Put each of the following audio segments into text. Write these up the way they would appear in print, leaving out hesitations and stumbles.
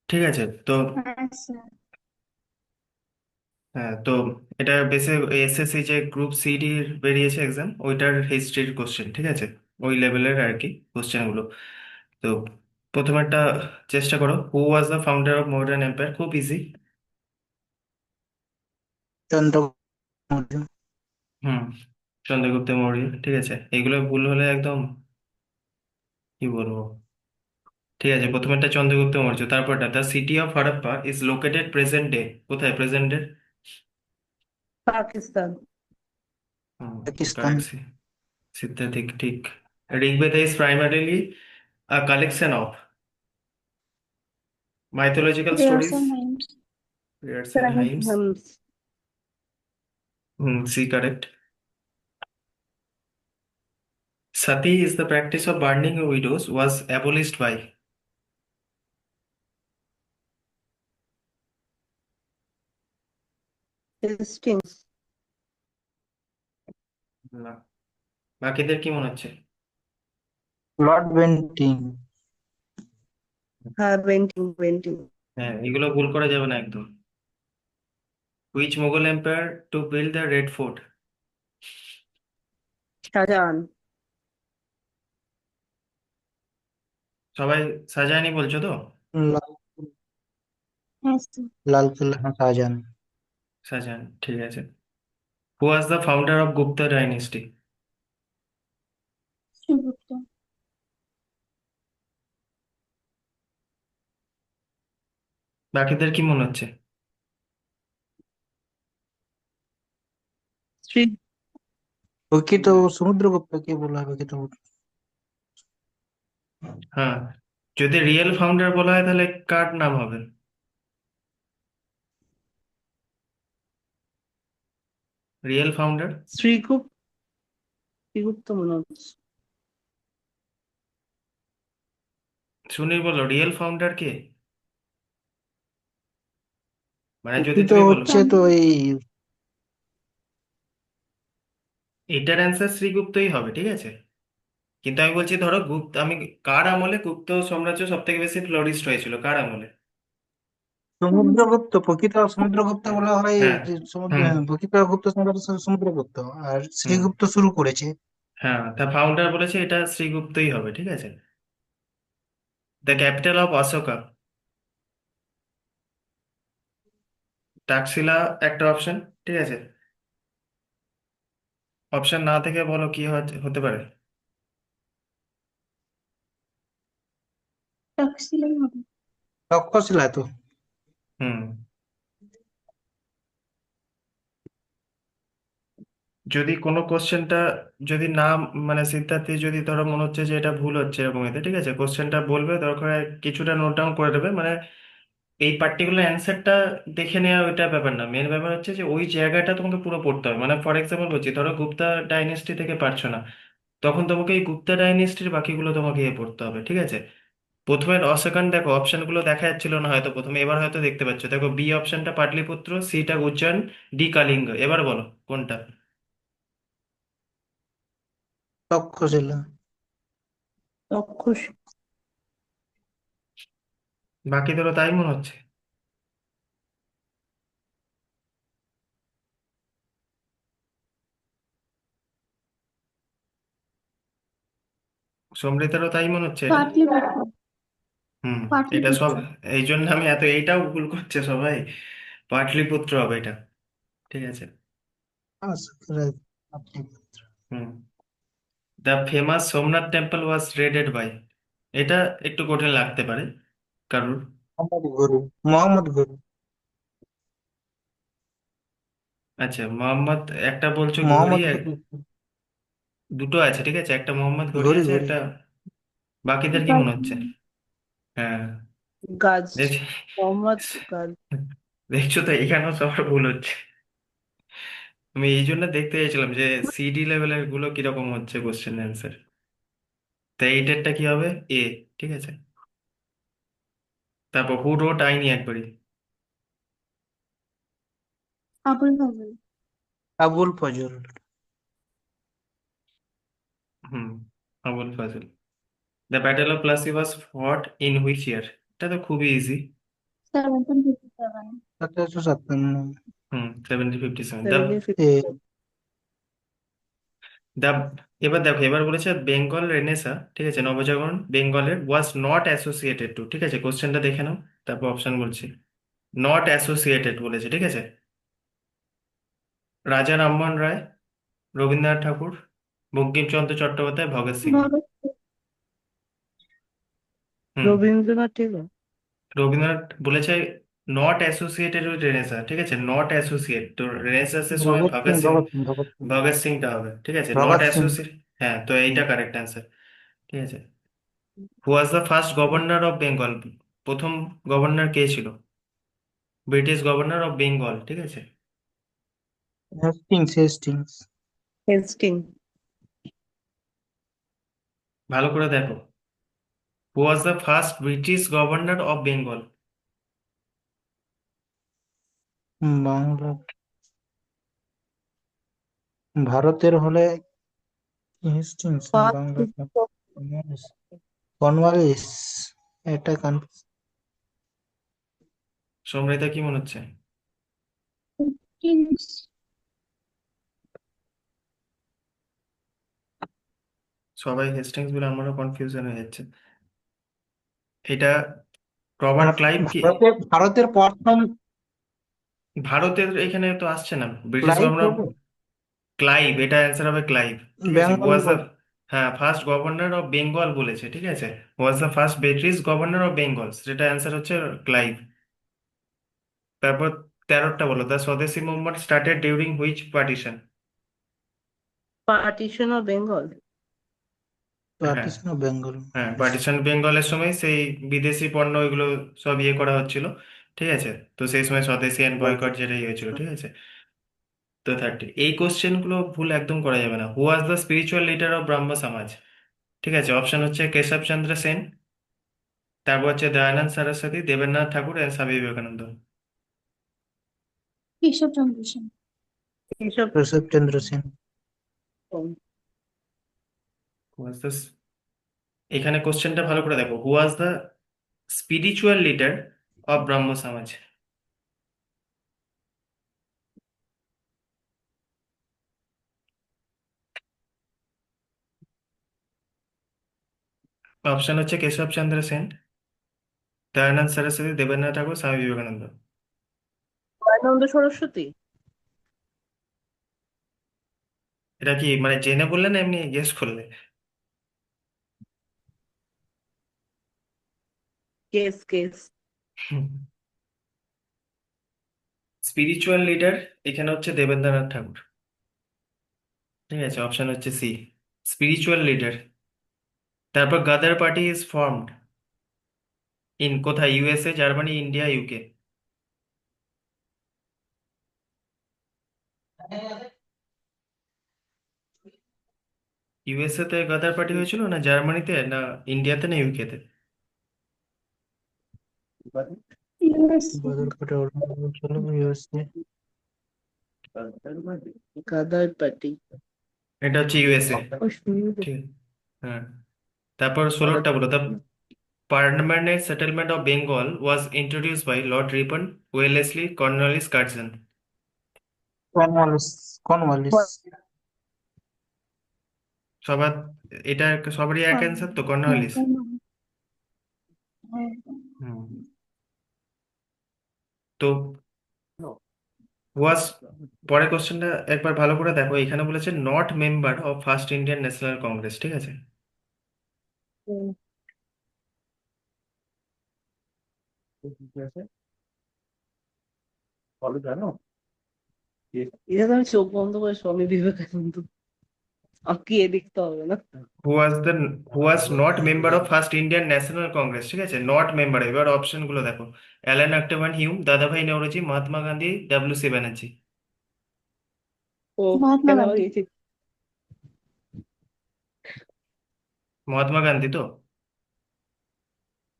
ঠিক আছে তো। হ্যাঁ স্যার। হ্যাঁ তো এটা বেসে এসএসসি যে গ্রুপ সিডি বেরিয়েছে এক্সাম, ওইটার হিস্ট্রির কোশ্চেন, ঠিক আছে? ওই লেভেলের আর কি কোশ্চেনগুলো। তো প্রথমে একটা চেষ্টা করো, who was the founder of modern empire, খুব ইজি। চন্দ্রগুপ্ত মৌর্য। হুম, চন্দ্রগুপ্ত মৌর্য, ঠিক আছে। এগুলো ভুল হলে একদম কি বলবো। ঠিক আছে, প্রথমেরটা চন্দ্রগুপ্ত মৌর্য, তারপরটা the city of Harappa is located present day, কোথায় present day? Pakistan. Hmm, Pakistan. Correct. Siddha, ঠিক ঠিক। Rigveda is primarily a collection of mythological Prayers stories, and hymns. prayers and Prayers and hymns. hymns. C, correct. Sati is the practice of burning widows was abolished by. Hastings. না, বাকিদের কি মনে হচ্ছে? Lord Bentinck. হ্যাঁ, Bentinck Bentinck. হ্যাঁ, এগুলো ভুল করা যাবে না একদম। Which Mughal emperor to build the Red Fort? Shahjahan. সবাই শাহজাহানই বলছো তো? লাল হ্যাঁ স্যার। লাল কিল্লা, হ্যাঁ শাহজাহান। শাহজাহান, ঠিক আছে। Who was the founder of Gupta dynasty? Srigupta. বাকিদের কি মনে হচ্ছে? শ্রী ওকে তো সমুদ্রগুপ্তকে বলা হবে কি তো। হ্যাঁ, যদি রিয়েল ফাউন্ডার বলা হয় তাহলে কার নাম হবে? Real founder? শ্রীগুপ্ত। শ্রীগুপ্ত মনে হচ্ছে। সুনীল বলো, রিয়েল ফাউন্ডার কে? মানে যদি প্রকৃত তুমি বলো হচ্ছে তো এই এটার অ্যান্সার শ্রীগুপ্তই হবে, ঠিক আছে। কিন্তু আমি বলছি ধরো গুপ্ত, আমি কার আমলে গুপ্ত সাম্রাজ্য সব থেকে বেশি ফ্লোরিস্ট হয়েছিল, কার আমলে? সমুদ্রগুপ্ত। প্রকৃত সমুদ্রগুপ্ত হ্যাঁ, বলা হয় হ্যাঁ, যে সমুদ্র, হুম, হ্যাঁ, প্রকৃত গুপ্ত সম্রাট সমুদ্রগুপ্ত। আর হুম, শ্রীগুপ্ত শুরু করেছে। হ্যাঁ, তা ফাউন্ডার বলেছে এটা শ্রীগুপ্তই হবে, ঠিক আছে। The capital of Ashoka, Taxila একটা অপশন, ঠিক আছে। অপশন না থেকে বলো কি হতে পারে। তক্ষশিলাই হবে। তক্ষশিলা তো। হুম, যদি কোনো কোশ্চেনটা যদি না, মানে সিদ্ধার্থী যদি ধরো মনে হচ্ছে যে এটা ভুল হচ্ছে এরকম এতে, ঠিক আছে, কোশ্চেনটা বলবে, দরকার হয় কিছুটা নোট ডাউন করে দেবে, মানে এই পার্টিকুলার অ্যান্সারটা দেখে নেওয়া ওইটা ব্যাপার না, মেন ব্যাপার হচ্ছে যে ওই জায়গাটা তোমাকে পুরো পড়তে হবে। মানে ফর এক্সাম্পল বলছি, ধরো গুপ্তা ডাইনেস্টি থেকে পারছো না, তখন তোমাকে এই গুপ্তা ডাইনেস্টির বাকিগুলো তোমাকে পড়তে হবে, ঠিক আছে। প্রথমে সেকেন্ড দেখো, অপশনগুলো দেখা যাচ্ছিল না হয়তো প্রথমে, এবার হয়তো দেখতে পাচ্ছ, দেখো বি অপশনটা পাটলিপুত্র, সিটা উজ্জয়ন, ডি কালিঙ্গ, এবার বলো কোনটা। তক্ষশিলা। তক্ষশিলা। বাকিদেরও তাই মনে হচ্ছে? সমৃদ্ধেরও তাই মনে হচ্ছে এটা? পাটলিপুত্র। হুম, এটা সব, পাটলিপুত্র। এই জন্য আমি এত, এইটাও ভুল করছে সবাই। পাটলিপুত্র হবে এটা, ঠিক আছে। আচ্ছা, Pataliputra. Hmm, the famous Somnath temple was raided by, এটা একটু কঠিন লাগতে পারে কারুর। মোহাম্মদ ঘুরু। মোহাম্মদ ঘুরু। আচ্ছা, মোহাম্মদ একটা বলছো, ঘড়ি মোহাম্মদ ঘুরু। দুটো আছে, ঠিক আছে, একটা মোহাম্মদ ঘড়ি ঘুরি আছে ঘুরি। একটা। বাকিদের কি মনে হচ্ছে? হ্যাঁ, গাজ। দেখছি। মোহাম্মদ গাজ। দেখছো তো, এখানেও সবার ভুল হচ্ছে। আমি এই জন্য দেখতে চাইছিলাম যে সিডি লেভেলের গুলো কিরকম হচ্ছে কোশ্চেন অ্যান্সার। তাই এইটারটা কি হবে? এ, ঠিক আছে। তারপর হু রোট আইনি একবারই। আবুল ফজল। আবুল ফজল। হুম, Abul ফাজল। The battle of Plassey was fought in which year, এটা তো খুবই ইজি। 1757। 1757। 1757 দা এ দা এবার দেখো, এবার বলেছে বেঙ্গল রেনেসা, ঠিক আছে, নবজাগরণ বেঙ্গলের ওয়াজ নট অ্যাসোসিয়েটেড টু, ঠিক আছে, কোশ্চেনটা দেখে নাও, তারপর অপশন বলছি। নট অ্যাসোসিয়েটেড বলেছে, ঠিক আছে। রাজা রামমোহন রায়, রবীন্দ্রনাথ ঠাকুর, বঙ্কিমচন্দ্র চট্টোপাধ্যায়, ভগৎ সিং। ভগৎ হুম। রবীন্দ্রনাথ ঠাকুর। রবীন্দ্রনাথ বলেছে নট অ্যাসোসিয়েটেড উইথ রেনেসা, ঠিক আছে, নট অ্যাসোসিয়েট, তো রেনেসাসের সময় ভগৎ সিং, ভগৎ সিং, ভগৎ সিং, ভগৎ সিং। ভগৎ সিংটা হবে, ঠিক আছে, নট ভগৎ সিং। অ্যাসোসিয়েট। হ্যাঁ, তো হুম। এইটা কারেক্ট অ্যান্সার, ঠিক আছে। Who was the first governor of Bengal, প্রথম গভর্নর কে ছিল? ব্রিটিশ গভর্নর অফ বেঙ্গল, ঠিক আছে। Hastings, Hastings. হেস্টিং। ভালো করে দেখো, who was the first British governor of Bengal. Bangla, ভারতের হলে হেস্টিংস, না বাংলা? কর্নওয়ালিস। কর্নওয়ালিস। এটা সমৃতা কি মনে হচ্ছে? কিংস। সবাই হেস্টিংস বলে, আমারও কনফিউশন হয়ে যাচ্ছে। এটা রবার্ট ক্লাইভ কি? ভারতের ভারতের প্রথম ভারতের এখানে তো আসছে না ব্রিটিশ ফ্লাইট গভর্নর। হবে ক্লাইভ, এটা অ্যান্সার হবে ক্লাইভ, ঠিক আছে, বেঙ্গল। ওয়াজ দ্য, হ্যাঁ, ফার্স্ট গভর্নর অফ বেঙ্গল বলেছে, ঠিক আছে, ওয়াজ the first British governor of Bengal, সেটা অ্যান্সার হচ্ছে ক্লাইভ। তারপর 13টা বলো, the swadeshi movement started during which partition? Partition of Bengal. হ্যাঁ, পার্টিশন অফ বেঙ্গল। হ্যাঁ, পার্টিশন বেঙ্গলের সময় সেই বিদেশি পণ্য ওইগুলো সব ইয়ে করা হচ্ছিল, ঠিক আছে, তো সেই সময় স্বদেশী অ্যান্ড বয়কট যেটা ইয়ে হয়েছিল, ঠিক আছে। তো 30, এই কোশ্চেন গুলো ভুল একদম করা যাবে না। Who was the spiritual leader of Brahmo Samaj, ঠিক আছে, অপশন হচ্ছে কেশব চন্দ্র সেন, তারপর হচ্ছে দয়ানন্দ সরস্বতী, দেবেন্দ্রনাথ ঠাকুর, আর স্বামী বিবেকানন্দ। ঈশ্বরচন্দ্র সেন। এইসব। Keshabchandra Sen. Who was the, এখানে কোশ্চেনটা ভালো করে দেখো, who was the spiritual leader of Brahmo Samaj? Option হচ্ছে কেশব চন্দ্র সেন, দয়ানন্দ সরস্বতী, দেবেন্দ্রনাথ ঠাকুর, স্বামী বিবেকানন্দ। দয়ানন্দ সরস্বতী। এটা কি মানে জেনে বললে না এমনি গেস করলে? Case case. স্পিরিচুয়াল লিডার এখানে হচ্ছে দেবেন্দ্রনাথ ঠাকুর, ঠিক আছে, অপশন হচ্ছে সি, স্পিরিচুয়াল লিডার। তারপর গাদার পার্টি ইজ ফর্মড ইন কোথায়? USA, Germany, India, UK? USA তে গাদার পার্টি হয়েছিল, না জার্মানিতে, না ইন্ডিয়াতে, না ইউকেতে? ইউএসএ। বাদরপাটি অরুণাচল, ইউএসএ। গাদার পার্টি। এটা হচ্ছে ইউএসএ, ঠিক আছে। হ্যাঁ, তারপর 16টা বলো, the permanent settlement of Bengal was introduced by Lord Ripon, Wellesley, Cornwallis, Curzon. Cornwallis. Cornwallis. সবার, এটা সবারই এক অ্যান্সার তো, হ্যাঁ, কর্নওয়ালিস। হ্যাঁ। হুম। তো ওয়াজ, পরের কোশ্চেনটা একবার ভালো করে দেখো, এখানে বলেছে not member of first Indian National Congress, ঠিক আছে। এটা তো আমি চোখ বন্ধ করে স্বামী বিবেকানন্দ আঁকিয়ে দেখতে হবে না। Who was the, who was not member of first Indian National Congress, ঠিক আছে, নট মেম্বার। এবার অপশন গুলো দেখো, অ্যালান আক্টারম্যান Hume, Dadabhai Naoroji, Mahatma Gandhi, W C Banerjee. ও মহাত্মা কেন আবার গান্ধী। গেছি। মহাত্মা গান্ধী তো।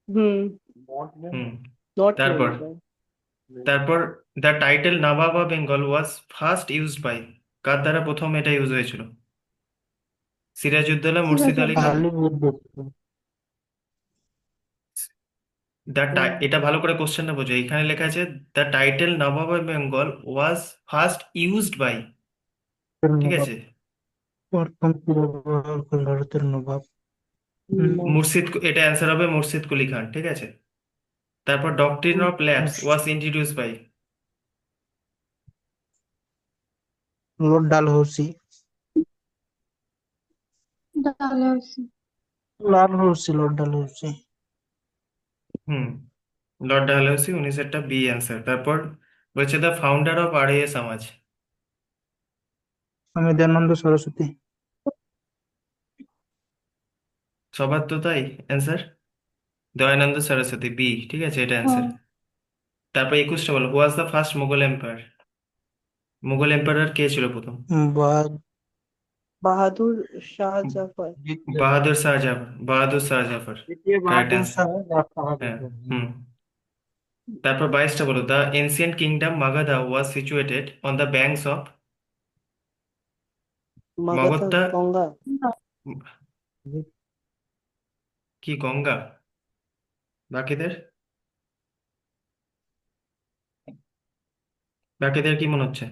হুম। হুম। নট তারপর, মেম্বার। তারপর the title Nawab of Bengal was first used by, কার দ্বারা প্রথম এটা ইউজ হয়েছিল? সিরাজউদ্দৌলা, মুর্শিদ আলী খান, আলীবর্দী। এটা ভালো করে কোশ্চেনটা বোঝো, এখানে লেখা আছে the title Nawab of Bengal was first used by, ঠিক নবাব আছে। প্রথম কি ব্যবহার করেন ভারতের নবাব? এটা অ্যান্সার হবে মুর্শিদ কুলি খান, ঠিক আছে। তারপর doctrine of lapse was introduce by, Lord Dalhousie. Dalhousie. Lord Dalhousie. Hmm, Lord Dalhousie, 19 B answer. তারপর বলছে দ্য ফাউন্ডার অফ আর্য সমাজ, স্বামী দয়ানন্দ সরস্বতী। সবার তো তাই অ্যান্সার, দয়ানন্দ সরস্বতী বি, ঠিক আছে, এটা অ্যান্সার। হ্যাঁ। তারপর 21টা বলো, who was the first Mughal empire, Mughal empire কে ছিল প্রথম? বাদ বাহাদুর শাহ জাফর। দ্বিতীয় বাহাদুর শাহ জাফর, বাহাদুর শাহ জাফর, দ্বিতীয় কারেক্ট বাহাদুর অ্যান্সার। শাহ জাফর। হ্যাঁ। হুম। তারপর 22টা বলো, the ancient kingdom Magadha was situated on the banks of, Magadha মগধটা গঙ্গা। কি গঙ্গা? বাকিদের বাকিদের কি মনে হচ্ছে?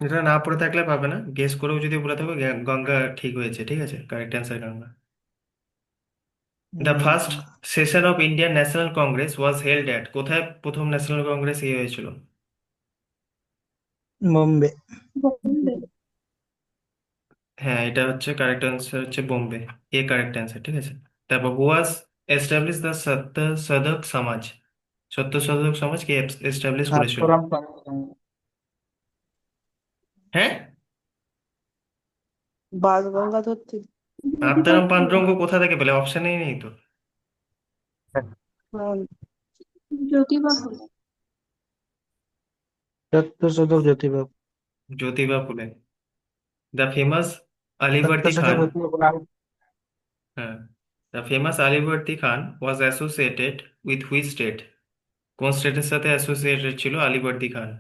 এটা না পড়ে থাকলে পাবে না, গেস করেও যদি বলে থাকো গঙ্গা ঠিক হয়েছে, ঠিক আছে, correct answer Ganga. The first session of Indian National Congress was held at, কোথায় প্রথম ন্যাশনাল কংগ্রেস হয়েছিল? বোম্বে। বোম্বে। হ্যাঁ, এটা হচ্ছে কারেক্ট অ্যান্সার, হচ্ছে বোম্বে, এ কারেক্ট অ্যান্সার, ঠিক আছে। তারপর হু ওয়াজ এস্টাবলিশ দ্য সত্য সদক সমাজ, সত্য সদক সমাজ কে এস্টাবলিশ করেছিল? আত্মারাম হ্যাঁ, বাল গঙ্গাধর তিলক। জ্যোতিবা আত্মারাম ফুলে। পান্ডুরঙ্গ কোথা থেকে পেলে? অপশনেই নেই তো। হ্যাঁ, জ্যোতিবা ফুলে। সত্যশোধক জ্যোতিবা। জ্যোতিবা ফুলে। দ্য ফেমাস আলিবর্দি সত্যশোধক খান, জ্যোতিবা বলা হয়। হ্যাঁ, the famous Alivardi Khan was associated with which state, কোন স্টেটের সাথে অ্যাসোসিয়েটেড ছিল আলিবর্দি খান?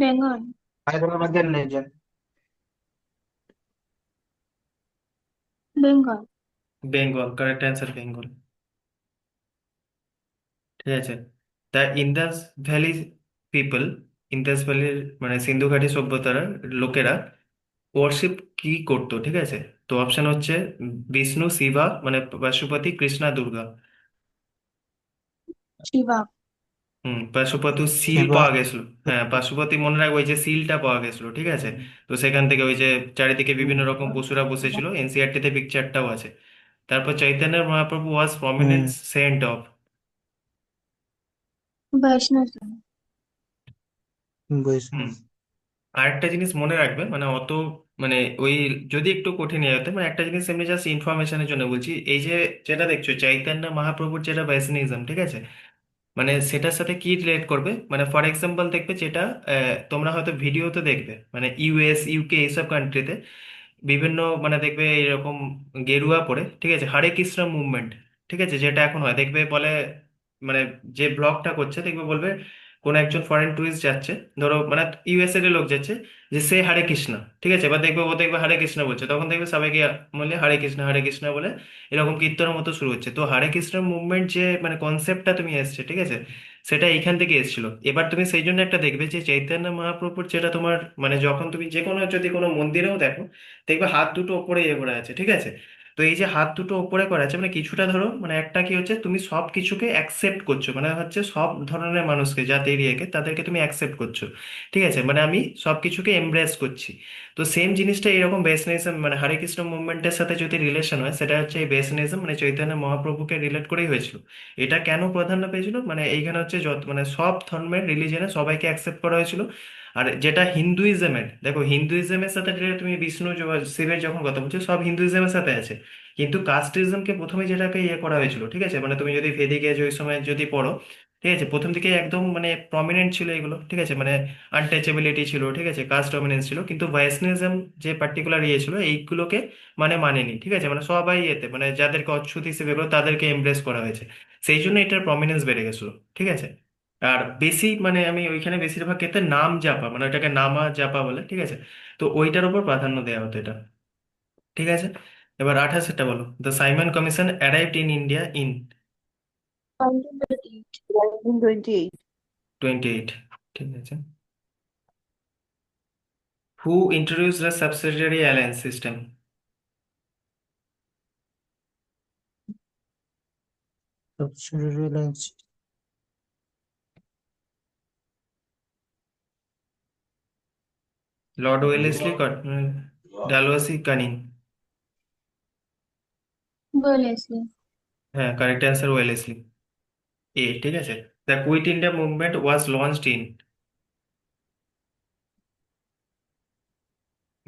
বেঙ্গল। হায়দ্রাবাদের legend. Bengal. Bengal, correct answer, Bengal, ঠিক আছে। The Indus valley people, Indus ভ্যালির মানে সিন্ধু ঘাটি সভ্যতার লোকেরা ওয়ার্শিপ কি করতো, ঠিক আছে। তো অপশন হচ্ছে বিষ্ণু, শিবা মানে পশুপতি, কৃষ্ণা, দুর্গা। শিবা। পশুপতি সিল শিবা। পাওয়া গেছিল, হ্যাঁ পশুপতি মনে রাখবো, ওই যে সিলটা পাওয়া গেছিল, ঠিক আছে। তো সেখান থেকে ওই যে চারিদিকে বিভিন্ন রকম পশুরা বসেছিল, এনসিআরটিতে পিকচারটাও আছে। তারপর চৈতন্য মহাপ্রভু ওয়াজ হুম। প্রমিনেন্ট সেন্ট অফ, বৈষ্ণব। হুম, বৈষ্ণব। আরেকটা জিনিস মনে রাখবে, মানে অত মানে ওই যদি একটু কঠিন হয়ে যেত, মানে একটা জিনিস এমনি জাস্ট ইনফরমেশনের জন্য বলছি, এই যে যেটা দেখছো চৈতন্য মহাপ্রভুর যেটা বৈষ্ণবিজম, ঠিক আছে, মানে সেটার সাথে কি রিলেট করবে, মানে ফর এক্সাম্পল দেখবে যেটা তোমরা হয়তো ভিডিওতে দেখবে, মানে ইউএস ইউকে এইসব কান্ট্রিতে বিভিন্ন মানে দেখবে এরকম গেরুয়া পরে, ঠিক আছে, হরে কৃষ্ণ মুভমেন্ট, ঠিক আছে, যেটা এখন হয় দেখবে বলে, মানে যে ব্লগটা করছে দেখবে বলবে কোন একজন ফরেন টুরিস্ট যাচ্ছে, ধরো মানে ইউএসএ এর লোক যাচ্ছে, যে সে হরে কৃষ্ণ, ঠিক আছে, এবার দেখবে ও দেখবে হরে কৃষ্ণ বলছে, তখন দেখবে সবাইকে বলে হরে কৃষ্ণ বলে এরকম কীর্তনের মতো শুরু হচ্ছে। তো হরে কৃষ্ণ মুভমেন্ট যে মানে কনসেপ্টটা তুমি এসছে, ঠিক আছে, সেটা এইখান থেকে এসেছিল। এবার তুমি সেই জন্য একটা দেখবে যে চৈতন্য মহাপ্রভুর যেটা তোমার মানে যখন তুমি যে কোনো যদি কোনো মন্দিরেও দেখো, দেখবে হাত দুটো ওপরে ইয়ে করা আছে, ঠিক আছে। তো এই যে হাত দুটো ওপরে করা আছে মানে কিছুটা ধরো মানে একটা কি হচ্ছে, তুমি সব কিছুকে অ্যাকসেপ্ট করছো, মানে হচ্ছে সব ধরনের মানুষকে জাতি এরিয়াকে তাদেরকে তুমি অ্যাকসেপ্ট করছো, ঠিক আছে, মানে আমি সব কিছুকে এমব্রেস করছি। তো সেম জিনিসটা এরকম বেসনিজম মানে হরে কৃষ্ণ মুভমেন্টের সাথে যদি রিলেশন হয়, সেটা হচ্ছে এই বেসনিজম মানে চৈতন্য মহাপ্রভুকে রিলেট করেই হয়েছিল। এটা কেন প্রাধান্য পেয়েছিল, মানে এইখানে হচ্ছে যত মানে সব ধর্মের রিলিজনে সবাইকে অ্যাকসেপ্ট করা হয়েছিল। আর যেটা হিন্দুইজমের, দেখো হিন্দুইজমের সাথে তুমি বিষ্ণু শিবের যখন কথা বলছো সব হিন্দুইজমের সাথে আছে, কিন্তু কাস্টিজমকে প্রথমে যেটাকে ইয়ে করা হয়েছিল, ঠিক আছে, মানে তুমি যদি ভেদিক এজ ওই সময় যদি পড়ো, ঠিক আছে, প্রথম দিকে একদম মানে প্রমিনেন্ট ছিল এগুলো, ঠিক আছে, মানে আনটাচেবিলিটি ছিল, ঠিক আছে, কাস্ট ডমিনেন্স ছিল, কিন্তু ভাইসনিজম যে পার্টিকুলার ইয়ে ছিল এইগুলোকে মানে মানেনি, ঠিক আছে, মানে সবাই এতে মানে যাদেরকে অচ্ছুত হিসেবে এগুলো তাদেরকে এমব্রেস করা হয়েছে, সেই জন্য এটার প্রমিনেন্স বেড়ে গেছিল, ঠিক আছে। আর বেশি মানে আমি ওইখানে বেশিরভাগ ক্ষেত্রে নাম জাপা মানে ওইটাকে নামা জাপা বলে, ঠিক আছে, তো ওইটার উপর প্রাধান্য দেওয়া হতো এটা। ঠিক আছে, এবার 28টা বলো। The Simon Commission arrived in India in 1938. 1928. 28। ঠিক আছে। Who introduce the subsidiary alliance system? Reliance Lord Wellesley, Dalhousie, Canning? Wellesley. হ্যাঁ, কারেক্ট অ্যান্সার ওয়েলেসলি, এ। ঠিক আছে। The Quit India movement was launched in?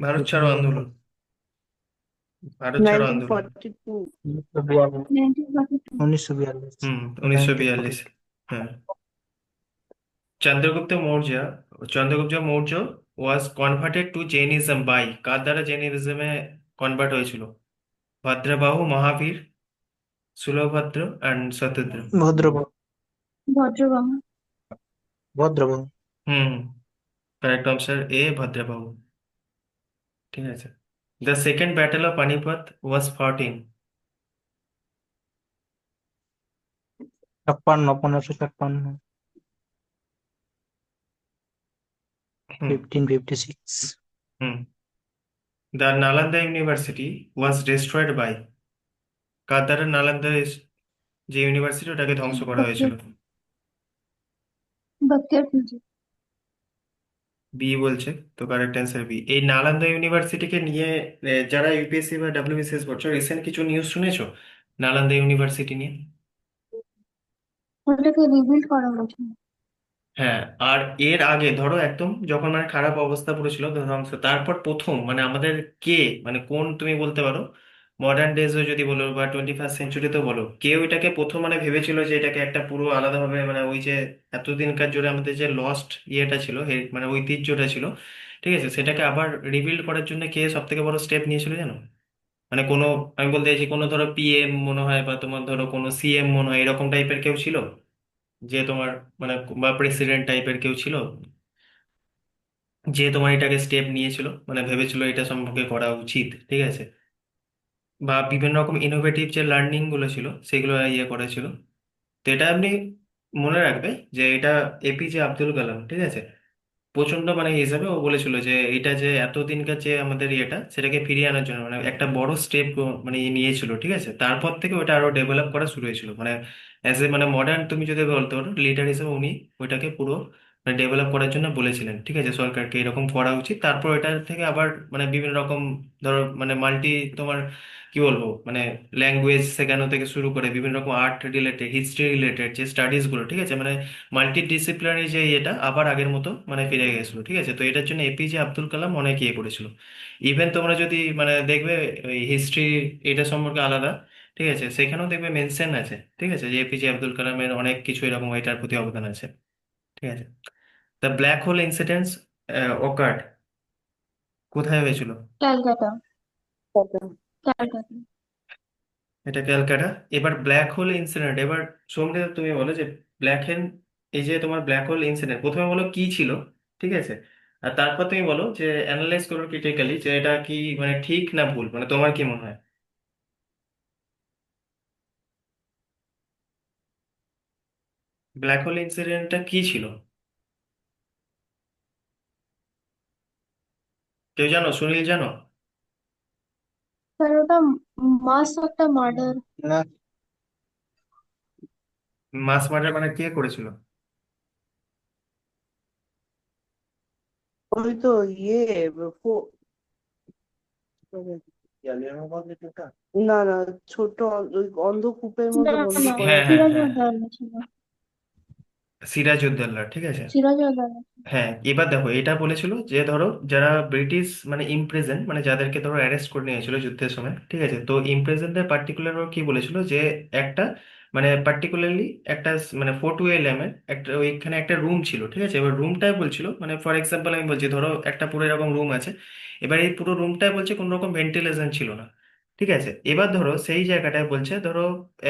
Bharat ছাড়ো আন্দোলন। ভারত ছাড়ো আন্দোলন। 1942. 1942. 1942 হুম, 1942। 1942 হ্যাঁ। Chandragupta Maurya Chandragupta Maurya was converted to Jainism by? কার দ্বারা জৈনিজমে কনভার্ট হয়েছিল? Bhadrabahu, Mahavira, Sulabhadra and Shatadra? Bhadrabahu Bhadrabahu. Bhadrabahu hmm, correct option A, Bhadrabahu. ঠিক আছে। The second battle of Panipat was fought in? 56 1556 hmm 1556 hmm. The Nalanda university was destroyed by? কার দ্বারা নালন্দা যে ইউনিভার্সিটি ওটাকে ধ্বংস করা হয়েছিল? বখতিয়ার খিলজি. বি বলছে, তো কারেক্ট অ্যান্সার বি। এই নালন্দা ইউনিভার্সিটিকে নিয়ে যারা ইউপিএসসি বা ডাব্লিউবিসিএস করছো, রিসেন্ট কিছু নিউজ শুনেছো নালন্দা ইউনিভার্সিটি নিয়ে? ওটাকে রিবিল্ড করা হয়েছিল. হ্যাঁ। আর এর আগে ধরো একদম যখন মানে খারাপ অবস্থা পড়েছিল ধ্বংস, তারপর প্রথম মানে আমাদের কে, মানে কোন তুমি বলতে পারো মডার্ন ডেজও যদি বলো বা 21st সেঞ্চুরিতেও বলো, কেউ এটাকে প্রথম মানে ভেবেছিল যে এটাকে একটা পুরো আলাদাভাবে মানে ওই যে এতদিনকার জন্য আমাদের যে লস্ট ইয়েটা ছিল, মানে ঐতিহ্যটা ছিল, ঠিক আছে, সেটাকে আবার রিবিল্ড করার জন্য কে সব থেকে বড় স্টেপ নিয়েছিল জানো? মানে কোনো, আমি বলতে চাইছি কোনো ধরো পিএম মনে হয় বা তোমার ধরো কোনো সিএম মনে হয় এরকম টাইপের কেউ ছিল যে তোমার মানে, বা প্রেসিডেন্ট টাইপের কেউ ছিল যে তোমার এটাকে স্টেপ নিয়েছিল, মানে ভেবেছিল এটা সম্পর্কে করা উচিত, ঠিক আছে, বা বিভিন্ন রকম ইনোভেটিভ যে লার্নিং গুলো ছিল সেগুলো ইয়ে করেছিল। তো এটা আপনি মনে রাখবে যে এটা এপিজে আব্দুল কালাম, ঠিক আছে, প্রচন্ড মানে হিসাবে ও বলেছিল যে এটা যে এতদিনকার যে আমাদের ইয়েটা সেটাকে ফিরিয়ে আনার জন্য মানে একটা বড় স্টেপ মানে নিয়েছিল, ঠিক আছে। তারপর থেকে ওটা আরো ডেভেলপ করা শুরু হয়েছিল, মানে অ্যাজ এ মানে মডার্ন তুমি যদি বলতে পারো লিডার হিসেবে উনি ওইটাকে পুরো মানে ডেভেলপ করার জন্য বলেছিলেন, ঠিক আছে, সরকারকে এরকম করা উচিত। তারপর এটা থেকে আবার মানে বিভিন্ন রকম ধরো মানে মাল্টি তোমার কি বলবো মানে ল্যাঙ্গুয়েজ শেখানো থেকে শুরু করে বিভিন্ন রকম আর্ট রিলেটেড, হিস্ট্রি রিলেটেড যে স্টাডিজ গুলো, ঠিক আছে, মানে মাল্টি ডিসিপ্লিনারি যে এটা আবার আগের মতো মানে ফিরে গেছিল, ঠিক আছে। তো এটার জন্য এপিজে আব্দুল কালাম অনেক ইয়ে করেছিল। ইভেন তোমরা যদি মানে দেখবে ওই হিস্ট্রি এটা সম্পর্কে আলাদা, ঠিক আছে, সেখানেও দেখবে মেনশন আছে, ঠিক আছে, যে এপিজে আব্দুল কালামের অনেক কিছু এরকম এটার প্রতি অবদান আছে, ঠিক আছে। দ্য ব্ল্যাক হোল ইনসিডেন্স ওকার্ড কোথায় হয়েছিল? ক্যালকাটা. ক্যালকাটা. এটা ক্যালকাটা। এবার ব্ল্যাক হোল ইনসিডেন্ট, এবার সোমদেব তুমি বলো যে ব্ল্যাক হোল, এই যে তোমার ব্ল্যাক হোল ইনসিডেন্ট প্রথমে বলো কি ছিল, ঠিক আছে, আর তারপর তুমি বলো যে অ্যানালাইজ করো ক্রিটিক্যালি যে এটা কি মানে ঠিক না ভুল, মানে তোমার কি মনে হয় ব্ল্যাক হোল ইনসিডেন্টটা কি ছিল? কেউ জানো? সুনীল জানো? স্যার ওটা মাস একটা মার্ডার. না মাস মার্ডার মানে কে করেছিল? ওই তো ইয়ে ফো- না না, ছোট ওই অন্ধকূপের না মধ্যে বন্দি না, করে হ্যাঁ হ্যাঁ হ্যাঁ, সিরাজউদ্দৌলা ছিল. সিরাজউদ্দৌলা, ঠিক আছে। সিরাজউদ্দৌলা. হ্যাঁ, এবার দেখো এটা বলেছিল যে ধরো যারা ব্রিটিশ মানে ইমপ্রেজেন্ট মানে যাদেরকে ধরো অ্যারেস্ট করে নিয়ে হয়েছিল যুদ্ধের সময়, ঠিক আছে, তো ইমপ্রেজেন্টদের পার্টিকুলার কি বলেছিল যে একটা মানে পার্টিকুলারলি একটা মানে ফোর্ট উইলিয়ামের একটা ওইখানে একটা রুম ছিল, ঠিক আছে, এবার রুমটাই বলছিল মানে ফর এক্সাম্পল আমি বলছি ধরো একটা পুরো এরকম রুম আছে, এবার এই পুরো রুমটাই বলছে কোনো রকম ভেন্টিলেশন ছিল না, ঠিক আছে। এবার ধরো সেই জায়গাটায় বলছে ধরো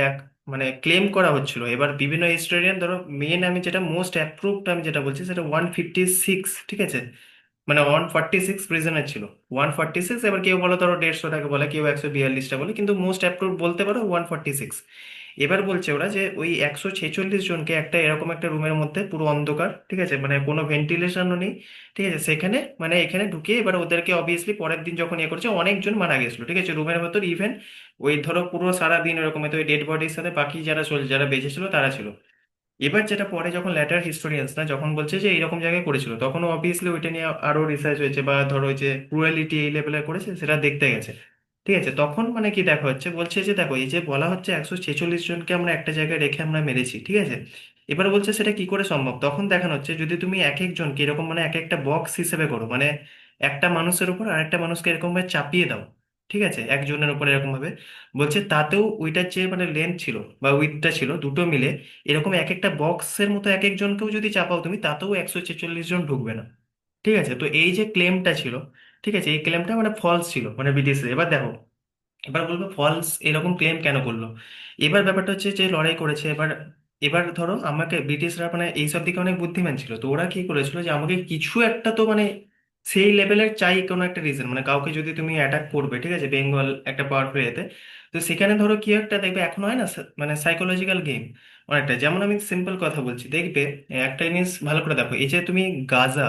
এক মানে ক্লেম করা হচ্ছিল, এবার বিভিন্ন হিস্টোরিয়ান ধরো মেন আমি যেটা মোস্ট অ্যাপ্রুভড আমি যেটা বলছি সেটা 156, ঠিক আছে, মানে 146 প্রিজনার ছিল। 146, এবার কেউ বলো ধরো 150টাকে বলে, কেউ 142টা বলে, কিন্তু মোস্ট অ্যাপ্রুভ বলতে পারো 146। এবার বলছে ওরা যে ওই 146 জনকে একটা এরকম একটা রুমের মধ্যে পুরো অন্ধকার, ঠিক আছে, মানে কোনো ভেন্টিলেশনও নেই, ঠিক আছে, সেখানে মানে এখানে ঢুকিয়ে এবার ওদেরকে অবভিয়াসলি পরের দিন যখন ইয়ে করছে অনেকজন মারা গেছিল, ঠিক আছে, রুমের ভেতর ইভেন ওই ধরো পুরো সারা দিন এরকম তো ওই ডেড বডির সাথে বাকি যারা যারা বেঁচে ছিল তারা ছিল। এবার যেটা পরে যখন ল্যাটার হিস্টোরিয়ান্সরা যখন বলছে যে এইরকম জায়গায় করেছিল, তখন অবভিয়াসলি ওইটা নিয়ে আরো রিসার্চ হয়েছে, বা ধরো ওই যে ক্রুয়েলিটি এই লেভেলের করেছে সেটা দেখতে গেছে, ঠিক আছে, তখন মানে কি দেখা হচ্ছে, বলছে যে দেখো এই যে বলা হচ্ছে 146 জনকে আমরা একটা জায়গায় রেখে আমরা মেরেছি, ঠিক আছে, এবার বলছে সেটা কি করে সম্ভব, তখন দেখানো হচ্ছে যদি তুমি এক একজনকে এরকম মানে এক একটা বক্স হিসেবে করো, মানে একটা মানুষের উপর আরেকটা মানুষকে এরকম ভাবে চাপিয়ে দাও, ঠিক আছে, একজনের উপর এরকম ভাবে, বলছে তাতেও ওইটার যে মানে লেন্থ ছিল বা উইডথটা ছিল দুটো মিলে এরকম এক একটা বক্সের মতো এক একজনকেও যদি চাপাও তুমি, তাতেও 146 জন ঢুকবে না, ঠিক আছে, তো এই যে ক্লেমটা ছিল, ঠিক আছে, এই ক্লেমটা মানে ফলস ছিল মানে ব্রিটিশে। এবার দেখো, এবার বলবো ফলস এরকম ক্লেম কেন করলো। এবার ব্যাপারটা হচ্ছে যে লড়াই করেছে, এবার এবার ধরো আমাকে ব্রিটিশরা মানে এইসব দিকে অনেক বুদ্ধিমান ছিল, তো ওরা কি করেছিল যে আমাকে কিছু একটা তো মানে সেই লেভেলের চাই কোনো একটা রিজন, মানে কাউকে যদি তুমি অ্যাটাক করবে, ঠিক আছে, বেঙ্গল একটা পাওয়ারফুল এতে, তো সেখানে ধরো কি একটা দেখবে এখন হয় না মানে সাইকোলজিক্যাল গেম অনেকটা, যেমন আমি সিম্পল কথা বলছি দেখবে, একটা জিনিস ভালো করে দেখো, এই যে তুমি গাজা,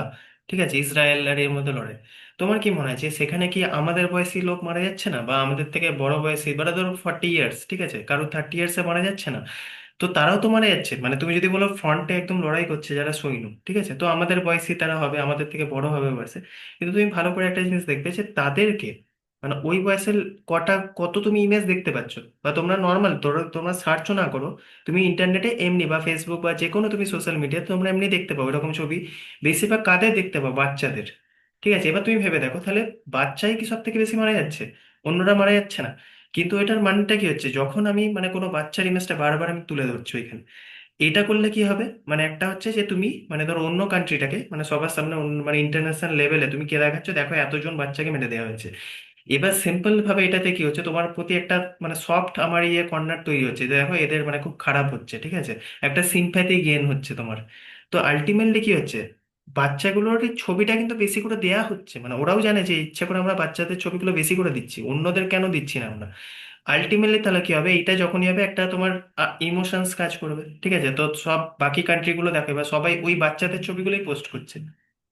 ঠিক আছে, ইসরায়েল আর এর মধ্যে লড়াই, তোমার কি মনে হয় যে সেখানে কি আমাদের বয়সী লোক মারা যাচ্ছে না, বা আমাদের থেকে বড় বয়সী, বা ধরো 40 ইয়ার্স, ঠিক আছে, কারো 30 ইয়ার্সে মারা যাচ্ছে না, তো তারাও তো মারা যাচ্ছে, মানে তুমি যদি বলো ফ্রন্টে একদম লড়াই করছে যারা সৈন্য, ঠিক আছে, তো আমাদের বয়সী তারা হবে, আমাদের থেকে বড় হবে বয়সে, কিন্তু তুমি ভালো করে একটা জিনিস দেখবে যে তাদেরকে মানে ওই বয়সের কত তুমি ইমেজ দেখতে পাচ্ছ, বা তোমরা নর্মাল তোমরা সার্চও না করো, তুমি ইন্টারনেটে এমনি বা ফেসবুক বা যে কোনো তুমি সোশ্যাল মিডিয়া তোমরা এমনি দেখতে পাবো এরকম ছবি, বেশিরভাগ কাদের দেখতে পাবো, বাচ্চাদের, ঠিক আছে, এবার তুমি ভেবে দেখো তাহলে বাচ্চাই কি সব থেকে বেশি মারা যাচ্ছে, অন্যরা মারা যাচ্ছে না, কিন্তু এটার মানেটা কি হচ্ছে, যখন আমি মানে কোনো বাচ্চার ইমেজটা বারবার আমি তুলে ধরছি ওইখানে, এটা করলে কি হবে, মানে একটা হচ্ছে যে তুমি মানে ধরো অন্য কান্ট্রিটাকে মানে সবার সামনে মানে ইন্টারন্যাশনাল লেভেলে তুমি কে দেখাচ্ছ, দেখো এতজন বাচ্চাকে মেরে দেওয়া হয়েছে, এবার সিম্পল ভাবে এটাতে কি হচ্ছে, তোমার প্রতি একটা মানে সফট আমার ইয়ে কর্নার তৈরি হচ্ছে যে দেখো এদের মানে খুব খারাপ হচ্ছে, ঠিক আছে, একটা সিম্প্যাথি গেইন হচ্ছে তোমার, তো আলটিমেটলি কি হচ্ছে, বাচ্চাগুলোর এই ছবিটা কিন্তু বেশি করে দেয়া হচ্ছে, মানে ওরাও জানে যে ইচ্ছে করে আমরা বাচ্চাদের ছবিগুলো বেশি করে দিচ্ছি, অন্যদের কেন দিচ্ছি না আমরা, আলটিমেটলি তাহলে কি হবে, এইটা যখনই হবে একটা তোমার ইমোশনস কাজ করবে, ঠিক আছে, তো সব বাকি কান্ট্রিগুলো দেখো এবার সবাই ওই বাচ্চাদের ছবিগুলোই পোস্ট করছে,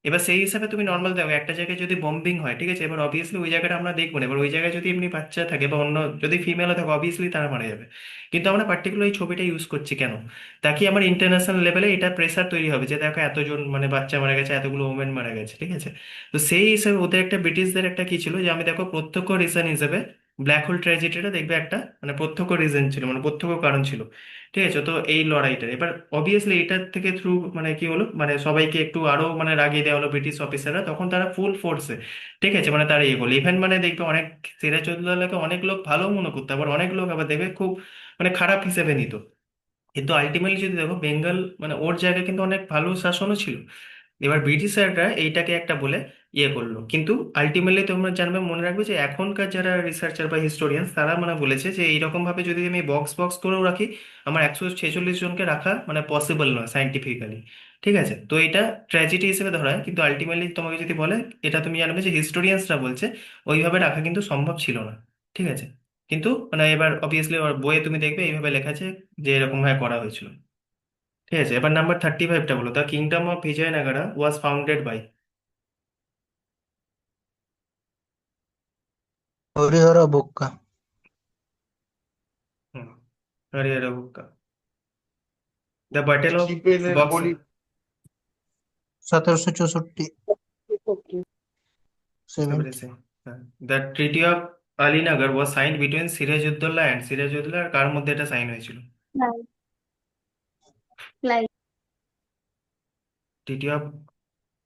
এবার সেই হিসাবে তুমি নর্মাল দেখো একটা জায়গায় যদি বম্বিং হয়, ঠিক আছে, এবার অবভিয়াসলি ওই জায়গাটা আমরা দেখবো না, এবার ওই জায়গায় যদি এমনি বাচ্চা থাকে বা অন্য যদি ফিমেলও থাকে অবভিয়াসলি তারা মারা যাবে, কিন্তু আমরা পার্টিকুলার এই ছবিটা ইউজ করছি কেন, তাকে আমার ইন্টারন্যাশনাল লেভেলে এটা প্রেসার তৈরি হবে যে দেখো এতজন মানে বাচ্চা মারা গেছে, এতগুলো ওমেন মারা গেছে, ঠিক আছে, তো সেই হিসাবে ওদের একটা ব্রিটিশদের একটা কি ছিল যে আমি দেখো প্রত্যক্ষ রিজন হিসেবে ব্ল্যাক হোল ট্র্যাজেডিটা দেখবে একটা মানে প্রত্যক্ষ রিজন ছিল, মানে প্রত্যক্ষ কারণ ছিল, ঠিক আছে, তো এই লড়াইটা এবার অবভিয়াসলি এটার থেকে থ্রু মানে কি হলো মানে সবাইকে একটু আরো মানে রাগিয়ে দেওয়া হলো ব্রিটিশ অফিসাররা, তখন তারা ফুল ফোর্সে, ঠিক আছে, মানে তারা ইয়ে করলো ইভেন মানে দেখবে অনেক সিরাজউদ্দৌলাকে অনেক লোক ভালো মনে করতো, আবার অনেক লোক আবার দেখবে খুব মানে খারাপ হিসেবে নিত, কিন্তু আলটিমেটলি যদি দেখো বেঙ্গল মানে ওর জায়গায় কিন্তু অনেক ভালো শাসনও ছিল, এবার ব্রিটিশাররা এইটাকে একটা বলে ইয়ে করলো, কিন্তু আলটিমেটলি তোমরা জানবে মনে রাখবে যে এখনকার যারা রিসার্চার বা হিস্টোরিয়ান তারা মানে বলেছে যে এইরকম ভাবে যদি আমি বক্স বক্স করেও রাখি আমার 146 জনকে রাখা মানে পসিবল নয় সাইন্টিফিক্যালি, ঠিক আছে, তো এটা ট্র্যাজেডি হিসেবে ধরা হয়, কিন্তু আলটিমেটলি তোমাকে যদি বলে এটা তুমি জানবে যে হিস্টোরিয়ানসরা বলছে ওইভাবে রাখা কিন্তু সম্ভব ছিল না, ঠিক আছে, কিন্তু মানে এবার অবভিয়াসলি বইয়ে তুমি দেখবে এইভাবে লেখা আছে যে এরকম ভাবে করা হয়েছিল, ঠিক আছে, এবার নাম্বার 35টা বলো, the kingdom of Vijayanagara was founded by. Harihara Bukka. Hmm, Harihara Bukka. The battle of শিপের বক্স, বলি 1764, Okay. 70। The treaty of Alinagar was signed between Sirajuddaulah and Sirajuddaulah, আর কার মধ্যে এটা সাইন হয়েছিল, Clive. Clive. Treaty of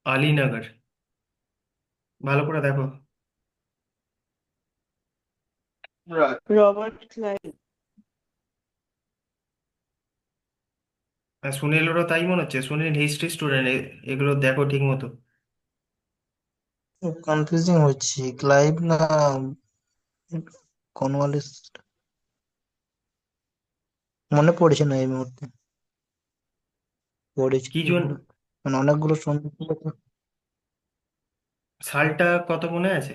Alinagar, ভালো করে দেখো, রবার্ট ক্লাইভ। আর সুনীলেরও তাই মনে হচ্ছে, সুনীল হিস্ট্রি স্টুডেন্ট, এগুলো দেখো ঠিক মতো, কনফিউজিং হচ্ছে, ক্লাইভ না কর্নওয়ালিস, মনে পড়ছে না এই মুহূর্তে। পড়েছি কি তো জন, পুরো, মানে অনেকগুলো সন্দেহ ছিল তো। সালটা কত মনে আছে?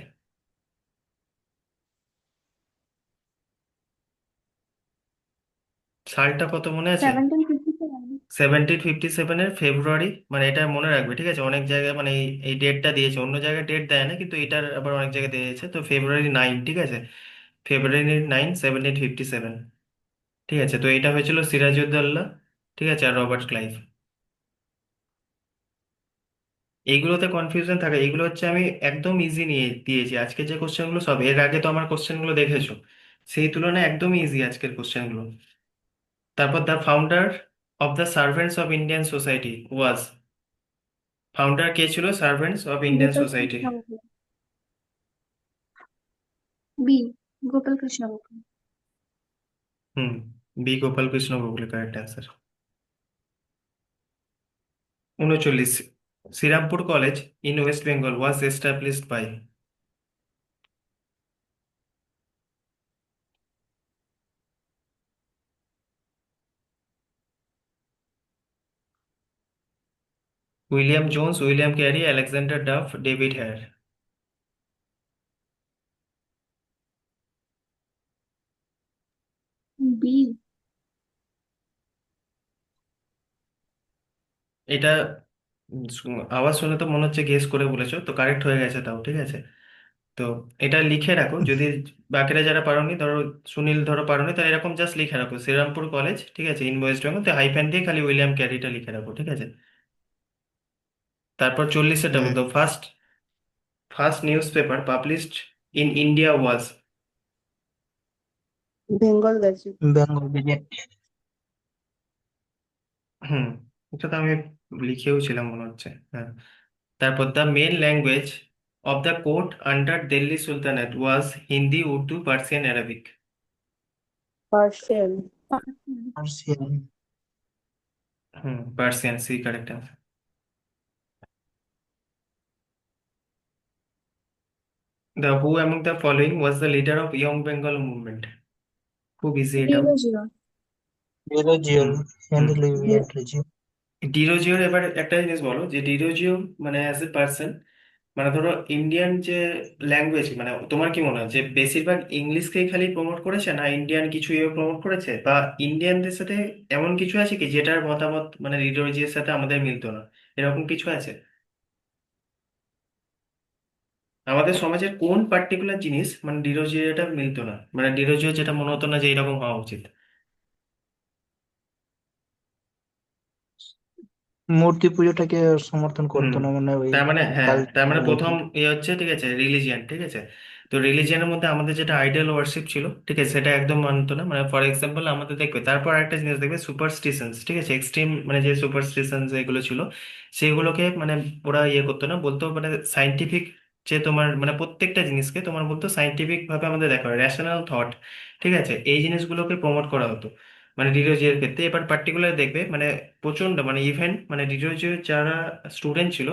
সালটা কত মনে আছে? 1757। 1757-এর ফেব্রুয়ারি, মানে এটা মনে রাখবে, ঠিক আছে? অনেক জায়গায় মানে এই ডেটটা দিয়েছে, অন্য জায়গায় ডেট দেয় না, কিন্তু এটার আবার অনেক জায়গায় দিয়েছে। তো February 9, ঠিক আছে? February 9, 1757। ঠিক আছে, তো এটা হয়েছিল সিরাজউদ্দৌলা, ঠিক আছে, আর রবার্ট ক্লাইভ। এইগুলোতে কনফিউশন থাকে, এগুলো হচ্ছে আমি একদম ইজি নিয়ে দিয়েছি। আজকে যে কোশ্চেনগুলো সব, এর আগে তো আমার কোশ্চেনগুলো দেখেছো, সেই তুলনায় একদম ইজি আজকের কোশ্চেনগুলো। তারপর the founder of the servants of Indian society was, founder কে ছিল servants of Indian Gopal society? Krishna Gokhale. B, Gopal Krishna Gokhale. Hmm, B Gopal Krishna Gokhale, correct answer. 39, Serampore college in West Bengal was established by, William Jones, William Carey, Alexander Duff, David Hare. B. এটা আওয়াজ শুনে তো মনে হচ্ছে guess করে বলেছো, তো কারেক্ট হয়ে গেছে তাও, ঠিক আছে? তো এটা লিখে রাখো, যদি বাকিরা যারা পারোনি, ধরো সুনীল ধরো পারোনি, তাহলে এরকম জাস্ট লিখে রাখো শ্রীরামপুর কলেজ, ঠিক আছে, ইন ওয়েস্ট বেঙ্গল, তো হাইফ্যান দিয়ে খালি উইলিয়াম ক্যারিটা লিখে রাখো, ঠিক আছে? তারপর 40-এরটা হুম বলতো, first first news paper published in India was, Bengal গেছে। বেঙ্গল গেজেট। হুম, এটা তো আমি লিখেও ছিলাম মনে হচ্ছে, হ্যাঁ। তারপর the main language of the court under Delhi sultanate was Hindi, Urdu, Persian, Arabic. Persian. Persian. Hmm, Persian, C correct answer. The who among the following was the leader of Young Bengal movement? খুব ইজি এটাও। Derozio. ডিরোজিওর। Hmm hmm. Henry Derozio. ডিরোজিওর এবার একটা জিনিস বলো, যে ডিরোজিও মানে অ্যাজ এ পার্সন, মানে ধরো ইন্ডিয়ান যে ল্যাঙ্গুয়েজ, মানে তোমার কি মনে হয় যে বেশিরভাগ ইংলিশকেই খালি প্রমোট করেছে, না ইন্ডিয়ান কিছু ইয়ে প্রমোট করেছে, বা ইন্ডিয়ানদের সাথে এমন কিছু আছে কি যেটার মতামত মানে ডিরোজিওর সাথে আমাদের মিলতো না, এরকম কিছু আছে? আমাদের সমাজের কোন পার্টিকুলার জিনিস মানে ডিরোজিও এটা মিলতো না, মানে ডিরোজিও যেটা মনে হতো না যে এরকম হওয়া উচিত? মূর্তি পুজোটাকে সমর্থন হুম, করতো না, মানে ওই তার মানে হ্যাঁ, তার কালচার মানে প্রথম রিলেটেড। ইয়ে হচ্ছে, ঠিক আছে, রিলিজিয়ান, ঠিক আছে। তো রিলিজিয়ানের মধ্যে আমাদের যেটা আইডল ওয়ার্শিপ ছিল, ঠিক আছে, সেটা একদম মানতো না। মানে ফর এক্সাম্পল আমাদের দেখবে, তারপর একটা জিনিস দেখবে সুপারস্টিশনস, ঠিক আছে, এক্সট্রিম মানে যে সুপারস্টিশনস এগুলো ছিল, সেগুলোকে মানে ওরা ইয়ে করতো না, বলতো মানে সাইন্টিফিক, যে তোমার মানে প্রত্যেকটা জিনিসকে তোমার বলতো সাইন্টিফিক ভাবে আমাদের দেখা হয়, র্যাশনাল থট, ঠিক আছে, এই জিনিসগুলোকে প্রমোট করা হতো মানে ডিরোজিওর ক্ষেত্রে। এবার পার্টিকুলার দেখবে মানে প্রচন্ড মানে ইভেন মানে ডিরোজিওর যারা স্টুডেন্ট ছিল,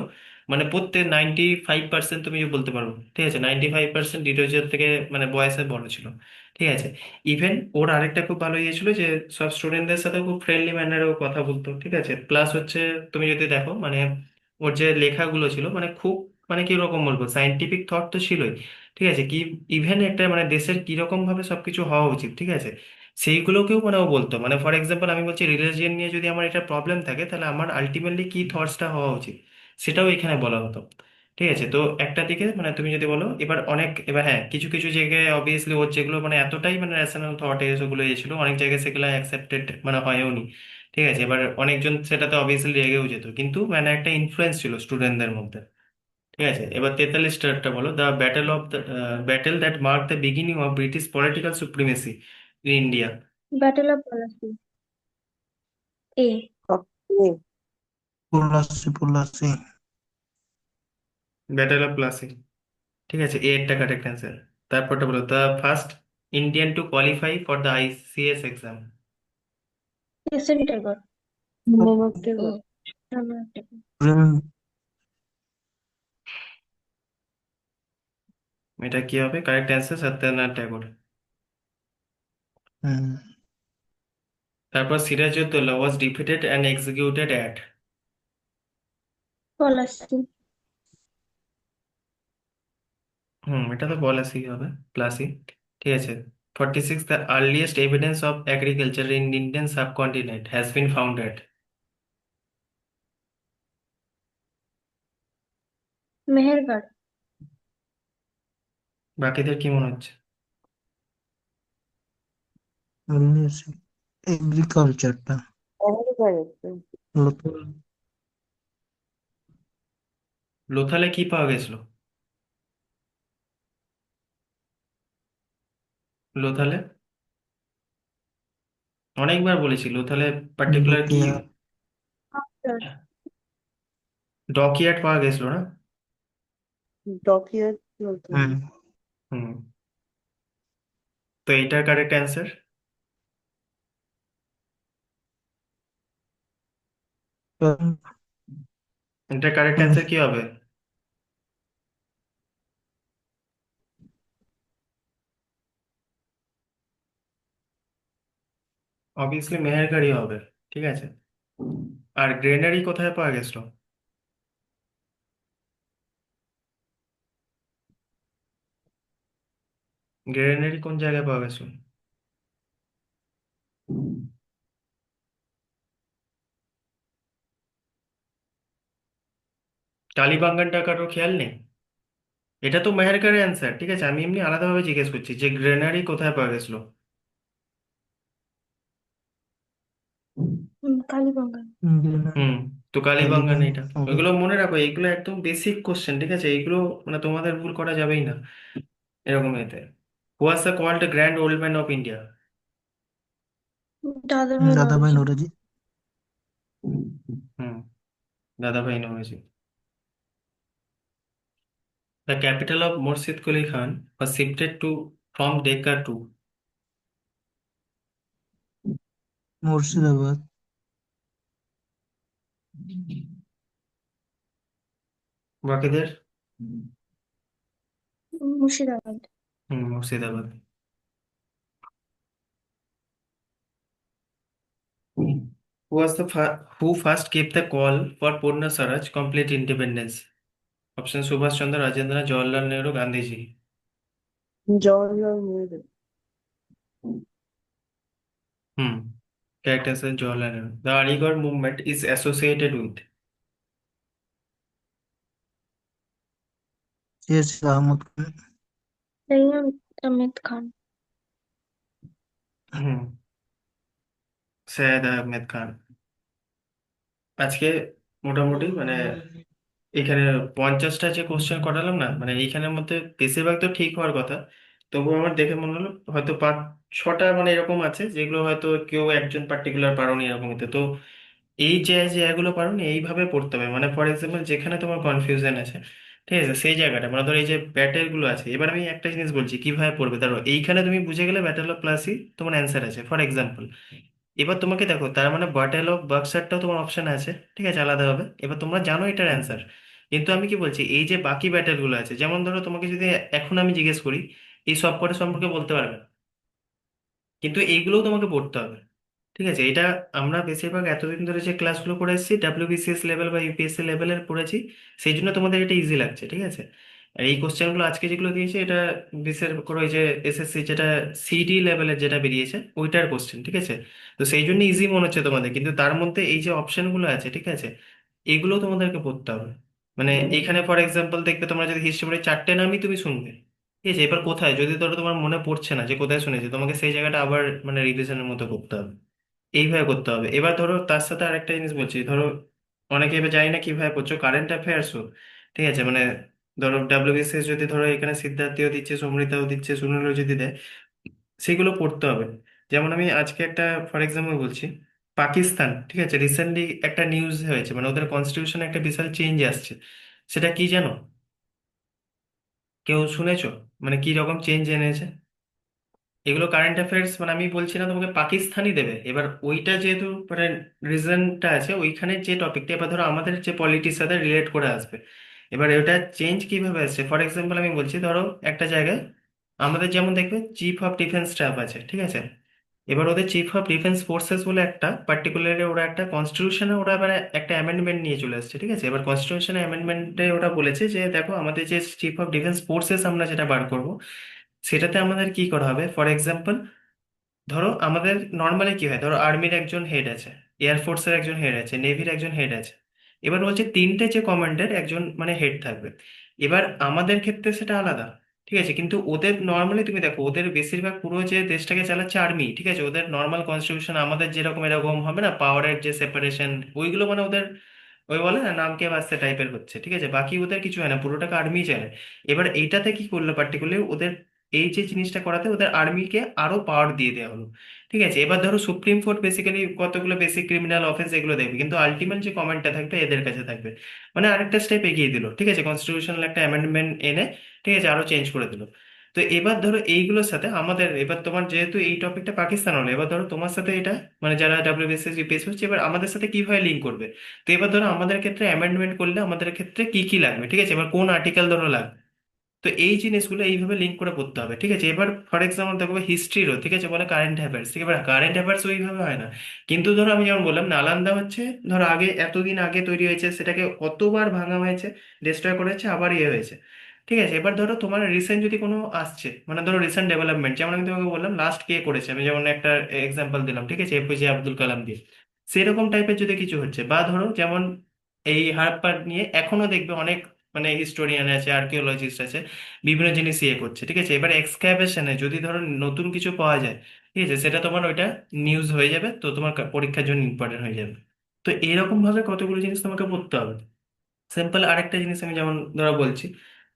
মানে প্রত্যেক 95% তুমি যে বলতে পারো, ঠিক আছে, 95% ডিরোজিওর থেকে মানে বয়সে বড় ছিল, ঠিক আছে। ইভেন ওর আরেকটা খুব ভালো ইয়ে ছিল যে সব স্টুডেন্টদের সাথে খুব ফ্রেন্ডলি ম্যানারেও কথা বলতো, ঠিক আছে। প্লাস হচ্ছে তুমি যদি দেখো মানে ওর যে লেখাগুলো ছিল মানে খুব মানে কি রকম বলবো, সাইন্টিফিক থট তো ছিলই, ঠিক আছে, কি ইভেন একটা মানে দেশের কিরকম ভাবে সবকিছু হওয়া উচিত, ঠিক আছে, সেইগুলোকেও মানে ও বলতো। মানে ফর এক্সাম্পল আমি বলছি রিলিজিয়ন নিয়ে যদি আমার এটা প্রবলেম থাকে, তাহলে আমার আলটিমেটলি কি থটসটা হওয়া উচিত, সেটাও এখানে বলা হতো, ঠিক আছে। তো একটা দিকে মানে তুমি যদি বলো, এবার অনেক, এবার হ্যাঁ কিছু কিছু জায়গায় অবভিয়াসলি ওর যেগুলো মানে এতটাই মানে ন্যাশনাল থট এসবগুলো এসেছিল, অনেক জায়গায় সেগুলো অ্যাকসেপ্টেড মানে হয়ও নি, ঠিক আছে। এবার অনেকজন সেটাতে অবভিয়াসলি রেগেও যেত, কিন্তু মানে একটা ইনফ্লুয়েন্স ছিল স্টুডেন্টদের মধ্যে, ঠিক আছে। এবার 43-টা বলো, the battle of the battle that mark the beginning of British political supremacy in India? Battle of Palashi. A. Okay. Palashi Palashi. Battle of Plassey, ঠিক আছে, এরটা কারেক্ট অ্যান্সার। তারপরটা বলো, the first Indian to qualify for the ICS exam? এসএবি টাইগর। মমত্ব ও, রবীন্দ্রনাথ ঠাকুর। এটা কি হবে correct answer? Satyendranath Tagore. Hmm তারপর Sirajuddaulah was defeated and executed at? Palashi. এটা তো পলাশই হবে, প্লাসই। ঠিক আছে। 46, the earliest evidence of agriculture in Indian subcontinent has been founded. Mehrgarh. বাকিদের কি মনে হচ্ছে? এগ্রিকালচারটা আমারও তাই হচ্ছে। লোকাল। লোথালে কি পাওয়া গেছিল? লোথালে অনেকবার বলেছি, লোথালে পার্টিকুলার কি ডুকিয়া। আফটার। ডকইয়ার্ড পাওয়া গেছিল না? ডকিয়ার্ড বলতে হুম। হুম তো এইটার কারেক্ট অ্যান্সার। এটার কারেক্ট হুম, অ্যান্সার কি হবে? অবভিয়াসলি মেহেরগড়ই হবে। ঠিক আছে। আর গ্রেনারি কোথায় পাওয়া গেছিল? গ্রেনারি কোন জায়গায় পাওয়া গেছিল? কালীবাঙ্গানটা কারো খেয়াল নেই? এটা তো মেহেরগড়ের অ্যান্সার। ঠিক আছে, আমি এমনি আলাদাভাবে জিজ্ঞেস করছি যে গ্রেনারি কোথায় পাওয়া গেছিল। কালীগঙ্গা। হুম তো কালীবাঙ্গান কালীগঞ্জ এটা। হবে। ওইগুলো মনে রাখো, এগুলো একদম বেসিক কোশ্চেন। ঠিক আছে, এগুলো মানে তোমাদের ভুল করা যাবেই না এরকম এতে। Who was the called grand old man of India? Dadabhai Dadabhai Naoroji. Naoroji. হুম দাদাভাই Naoroji. The capital of Murshid Quli Khan was shifted to from Decca to Murshidabad. বাকিদের। Murshidabad. Murshidabad. Who first gave the call for Purna Swaraj complete independence? Option: Subhash Chandra, Rajendra, Jawaharlal Nehru, Gandhiji. Jawaharlal Nehru. Hmm. Characters are Jawaharlal Nehru. The Aligarh movement is associated with. শেষ আহমদ খান। সৈয়দ আহমেদ খান। হুম সৈয়দ আহমেদ খান। আজকে মোটামুটি মানে এখানে 50টা যে question করালাম না, মানে এইখানের মধ্যে বেশিরভাগ তো ঠিক হওয়ার কথা। তবুও আমার দেখে মনে হলো হয়তো 5-6টা মানে এরকম আছে যেগুলো হয়তো কেউ একজন পার্টিকুলার পারোনি এরকম হতে। তো এই যে জায়গাগুলো পারোনি এইভাবে পড়তে হবে। মানে ফর এক্সাম্পল যেখানে তোমার কনফিউশন আছে, ঠিক আছে, সেই জায়গাটা মানে ধরো এই যে ব্যাটেল গুলো আছে, এবার আমি একটা জিনিস বলছি কিভাবে পড়বে। ধরো এইখানে তুমি বুঝে গেলে ব্যাটেল অফ প্লাসি তোমার অ্যান্সার আছে ফর এক্সাম্পল। এবার তোমাকে দেখো তার মানে ব্যাটেল অফ বাক্সারটাও তোমার অপশন আছে, ঠিক আছে, আলাদা হবে। এবার তোমরা জানো এটার অ্যান্সার, কিন্তু আমি কি বলছি এই যে বাকি ব্যাটেল গুলো আছে, যেমন ধরো তোমাকে যদি এখন আমি জিজ্ঞেস করি এই সব কটা সম্পর্কে বলতে পারবে না, কিন্তু এইগুলোও তোমাকে পড়তে হবে। ঠিক আছে, এটা আমরা বেশিরভাগ এতদিন ধরে যে ক্লাসগুলো করে এসেছি ডাব্লিউবিসিএস লেভেল বা ইউপিএসসি লেভেলের পড়েছি, সেই জন্য তোমাদের এটা ইজি লাগছে। ঠিক আছে। আর এই কোশ্চেনগুলো আজকে যেগুলো দিয়েছে এটা বিশেষ করে ওই যে এসএসসি যেটা সিডি লেভেলের যেটা বেরিয়েছে ওইটার কোশ্চেন। ঠিক আছে, তো সেই জন্য ইজি মনে হচ্ছে তোমাদের, কিন্তু তার মধ্যে এই যে অপশনগুলো আছে, ঠিক আছে, এগুলো তোমাদেরকে পড়তে হবে। মানে এখানে ফর এক্সাম্পল দেখবে তোমরা যদি হিস্ট্রি পড়ে 4টে নামই তুমি শুনবে, ঠিক আছে, এবার কোথায় যদি ধরো তোমার মনে পড়ছে না যে কোথায় শুনেছি, তোমাকে সেই জায়গাটা আবার মানে রিভিশনের মতো করতে হবে। এইভাবে করতে হবে। এবার ধরো তার সাথে আরেকটা জিনিস বলছি, ধরো অনেকে এবার জানি না কিভাবে করছো কারেন্ট অ্যাফেয়ার্সও, ঠিক আছে, মানে ধরো ডাব্লিউবিসিএস যদি ধরো এখানে সিদ্ধার্থীও দিচ্ছে, সমৃতাও দিচ্ছে, সুনীলও যদি দেয়, সেগুলো পড়তে হবে। যেমন আমি আজকে একটা ফর এক্সাম্পল বলছি, পাকিস্তান, ঠিক আছে, রিসেন্টলি একটা নিউজ হয়েছে, মানে ওদের কনস্টিটিউশনে একটা বিশাল চেঞ্জ আসছে। সেটা কি জানো? কেউ শুনেছো? মানে কি রকম চেঞ্জ এনেছে? এগুলো কারেন্ট অ্যাফেয়ার্স, মানে আমি বলছি না তোমাকে পাকিস্তানি দেবে, এবার ওইটা যেহেতু মানে রিজনটা আছে ওইখানে যে টপিকটা, এবার ধরো আমাদের যে পলিটির সাথে রিলেট করে আসবে। এবার এটা চেঞ্জ কিভাবে আসছে ফর এক্সাম্পল আমি বলছি, ধরো একটা জায়গায় আমাদের যেমন দেখবে চিফ অফ ডিফেন্স স্টাফ আছে, ঠিক আছে, এবার ওদের চিফ অফ ডিফেন্স ফোর্সেস বলে একটা পার্টিকুলারলি ওরা একটা কনস্টিটিউশনে ওরা মানে একটা অ্যামেন্ডমেন্ট নিয়ে চলে আসছে, ঠিক আছে। এবার কনস্টিটিউশন অ্যামেন্ডমেন্টে ওরা বলেছে যে দেখো আমাদের যে চিফ অফ ডিফেন্স ফোর্সেস আমরা যেটা বার করব সেটাতে আমাদের কি করা হবে, ফর এক্সাম্পল ধরো আমাদের নর্মালি কি হয়, ধরো আর্মির একজন হেড আছে, এয়ারফোর্সের একজন হেড আছে, নেভির একজন হেড আছে। এবার বলছে তিনটে যে কমান্ডের একজন মানে হেড থাকবে। এবার আমাদের ক্ষেত্রে সেটা আলাদা, ঠিক আছে, কিন্তু ওদের নর্মালি তুমি দেখো ওদের বেশিরভাগ পুরো যে দেশটাকে চালাচ্ছে আর্মি, ঠিক আছে। ওদের নর্মাল কনস্টিটিউশন আমাদের যেরকম এরকম হবে না, পাওয়ারের যে সেপারেশন ওইগুলো মানে ওদের ওই বলে না নামকে বাস্তে টাইপের হচ্ছে, ঠিক আছে। বাকি ওদের কিছু হয় না, পুরোটাকে আর্মি চালায়। এবার এইটাতে কি করলো পার্টিকুলারলি ওদের এই যে জিনিসটা করাতে ওদের আর্মিকে আরো পাওয়ার দিয়ে দেওয়া হলো, ঠিক আছে। এবার ধরো সুপ্রিম কোর্ট বেসিক্যালি কতগুলো বেসিক ক্রিমিনাল অফেন্স এগুলো দেখবে, কিন্তু আলটিমেট যে কমেন্টটা থাকবে এদের কাছে থাকবে। মানে আরেকটা স্টেপ এগিয়ে দিল, ঠিক আছে, কনস্টিটিউশনাল একটা অ্যামেন্ডমেন্ট এনে, ঠিক আছে, আরো চেঞ্জ করে দিল। তো এবার ধরো এইগুলোর সাথে আমাদের, এবার তোমার যেহেতু এই টপিকটা পাকিস্তান হলো, এবার ধরো তোমার সাথে এটা মানে যারা ডাব্লিউবিসিএস ইউপিএসসি হচ্ছে, এবার আমাদের সাথে কিভাবে লিঙ্ক করবে। তো এবার ধরো আমাদের ক্ষেত্রে অ্যামেন্ডমেন্ট করলে আমাদের ক্ষেত্রে কি কি লাগবে, ঠিক আছে, এবার কোন আর্টিকেল ধরো লাগবে। তো এই জিনিসগুলো এইভাবে লিঙ্ক করে পড়তে হবে, ঠিক আছে। এবার ফর এক্সাম্পল দেখো হিস্ট্রিরও, ঠিক আছে, বলে কারেন্ট অ্যাফেয়ার্স, ঠিক আছে, এবার কারেন্ট অ্যাফেয়ার্স ওইভাবে হয় না। কিন্তু ধরো আমি যেমন বললাম নালান্দা হচ্ছে ধরো আগে এতদিন আগে তৈরি হয়েছে, সেটাকে কতবার ভাঙা হয়েছে, ডিস্ট্রয় করেছে, আবার ইয়ে হয়েছে, ঠিক আছে। এবার ধরো তোমার রিসেন্ট যদি কোনো আসছে, মানে ধরো রিসেন্ট ডেভেলপমেন্ট, যেমন আমি তোমাকে বললাম লাস্ট কে করেছে, আমি যেমন একটা এক্সাম্পল দিলাম, ঠিক আছে, এপিজে আব্দুল কালাম দিয়ে। সেরকম টাইপের যদি কিছু হচ্ছে, বা ধরো যেমন এই হারাপ্পার নিয়ে এখনো দেখবে অনেক মানে হিস্টোরিয়ান আছে, আর্কিওলজিস্ট আছে, বিভিন্ন জিনিস ইয়ে করছে, ঠিক আছে। এবার এক্সক্যাভেশনে যদি ধরো নতুন কিছু পাওয়া যায়, ঠিক আছে, সেটা তোমার ওইটা নিউজ হয়ে যাবে, তো তোমার পরীক্ষার জন্য ইম্পর্টেন্ট হয়ে যাবে। তো এরকম ভাবে কতগুলো জিনিস তোমাকে পড়তে হবে। সিম্পল আরেকটা জিনিস আমি যেমন ধরো বলছি,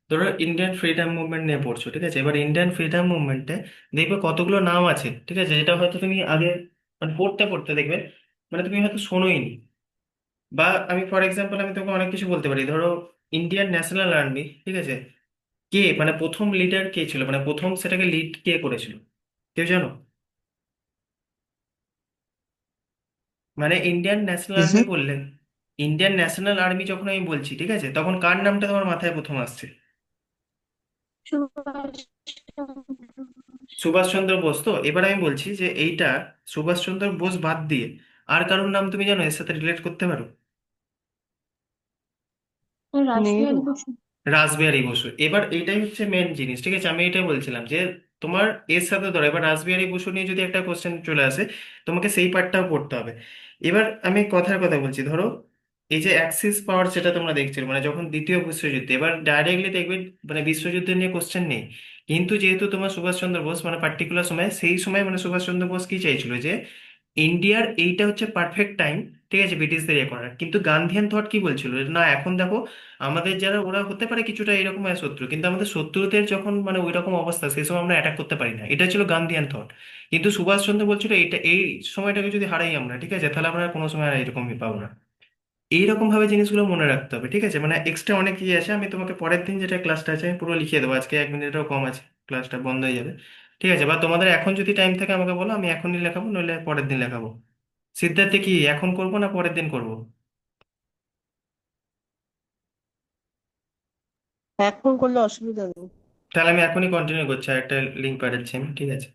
ধরো ইন্ডিয়ান ফ্রিডম মুভমেন্ট নিয়ে পড়ছো, ঠিক আছে। এবার ইন্ডিয়ান ফ্রিডম মুভমেন্টে দেখবে কতগুলো নাম আছে, ঠিক আছে, যেটা হয়তো তুমি আগে মানে পড়তে পড়তে দেখবে মানে তুমি হয়তো শোনোইনি। বা আমি ফর এক্সাম্পল আমি তোমাকে অনেক কিছু বলতে পারি, ধরো ইন্ডিয়ান ন্যাশনাল আর্মি, ঠিক আছে, কে মানে প্রথম লিডার কে ছিল, মানে প্রথম সেটাকে লিড কে করেছিল, কেউ জানো? মানে ইন্ডিয়ান ন্যাশনাল আর্মি किसे বললেন, ইন্ডিয়ান ন্যাশনাল আর্মি যখন আমি বলছি, ঠিক আছে, তখন কার নামটা তোমার মাথায় প্রথম আসছে? সুভাষ চন্দ্র বোস। সুভাষচন্দ্র বোস। তো এবার আমি বলছি যে এইটা সুভাষচন্দ্র বোস বাদ দিয়ে আর কারোর নাম তুমি জানো এর সাথে রিলেট করতে পারো? নেহেরু। রাসবিহারী বসু। রাসবিহারী বসু। এবার এইটাই হচ্ছে মেন জিনিস, ঠিক আছে, আমি এটাই বলছিলাম যে তোমার এর সাথে ধরো এবার রাসবিহারী বসু নিয়ে যদি একটা কোশ্চেন চলে আসে, তোমাকে সেই পার্টটাও পড়তে হবে। এবার আমি কথার কথা বলছি, ধরো এই যে অ্যাক্সিস পাওয়ার যেটা তোমরা দেখছো মানে যখন দ্বিতীয় বিশ্বযুদ্ধে, এবার ডাইরেক্টলি দেখবে মানে বিশ্বযুদ্ধ নিয়ে কোশ্চেন নেই, কিন্তু যেহেতু তোমার সুভাষচন্দ্র বোস মানে পার্টিকুলার সময় সেই সময় মানে সুভাষচন্দ্র বোস কি চাইছিল যে ইন্ডিয়ার এইটা হচ্ছে পারফেক্ট টাইম, ঠিক আছে, ব্রিটিশদের ইয়ে করার। কিন্তু গান্ধিয়ান থট কি বলছিল, না এখন দেখো আমাদের যারা ওরা হতে পারে কিছুটা এরকম শত্রু, কিন্তু আমাদের শত্রুদের যখন মানে ওই রকম অবস্থা সেই সময় আমরা অ্যাটাক করতে পারি না, এটা ছিল গান্ধিয়ান থট। কিন্তু সুভাষচন্দ্র বলছিল এটা এই সময়টাকে যদি হারাই আমরা, ঠিক আছে, তাহলে আমরা আর কোনো সময় আর এরকমই পাবো না। এইরকম ভাবে জিনিসগুলো মনে রাখতে হবে, ঠিক আছে। মানে এক্সট্রা অনেক ইয়ে আছে, আমি তোমাকে পরের দিন যেটা ক্লাসটা আছে আমি পুরো লিখিয়ে দেবো, আজকে 1 মিনিটেরও কম আছে, ক্লাসটা বন্ধ হয়ে যাবে, ঠিক আছে। বা তোমাদের এখন যদি টাইম থাকে আমাকে বলো, আমি এখনই লেখাবো, নইলে পরের দিন লেখাবো। সিদ্ধার্থে কি এখন করবো না পরের দিন করবো? এখন করলে অসুবিধা নেই। তাহলে আমি এখনই কন্টিনিউ করছি, আর একটা লিঙ্ক পাঠাচ্ছি আমি, ঠিক আছে।